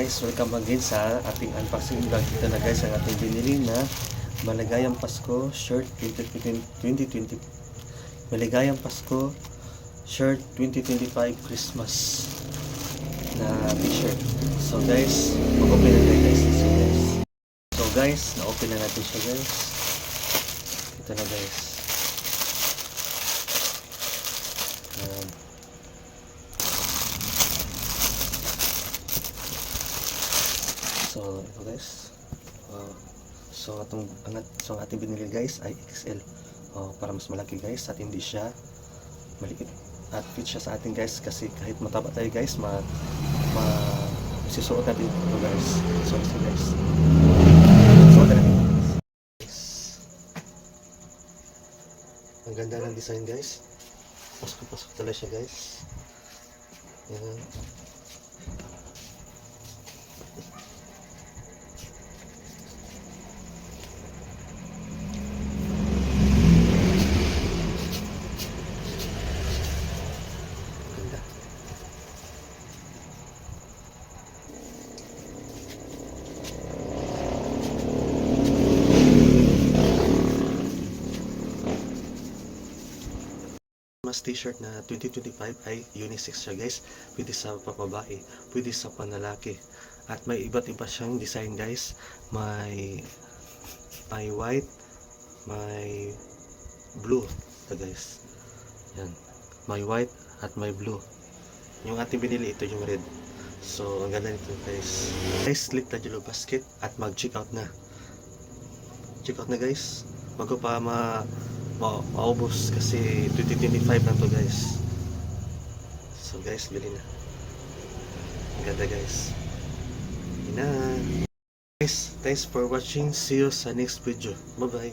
guys, welcome again sa ating unboxing vlog. Ito na guys ang ating binili na Maligayang Pasko shirt 2020. Maligayang Pasko shirt 2025 Christmas na t-shirt. So guys, mag-open na tayo guys. So guys, na-open na natin siya guys. Ito na guys. So ito guys, so ang ating binili guys ay XL, para mas malaki guys at hindi siya maliit at fit siya sa atin guys, kasi kahit mataba tayo guys masisuot natin ito guys. So ito guys, suot natin guys. Ang ganda ng design guys, pasok talaga siya guys. Yan. Mas t-shirt na 2025 ay unisex siya guys. Pwede sa pababae, pwede sa panlalaki, at may iba't iba siyang design guys. May white, may blue ito guys. Yan, may white at may blue. Yung ating binili, ito yung red. So ang ganda nito guys. Guys, click na yellow basket at mag check out na guys, bago pa maubos, kasi 2025 na to guys. So guys, bili na. Ang ganda guys. Guys, thanks for watching. See you sa next video. Bye bye.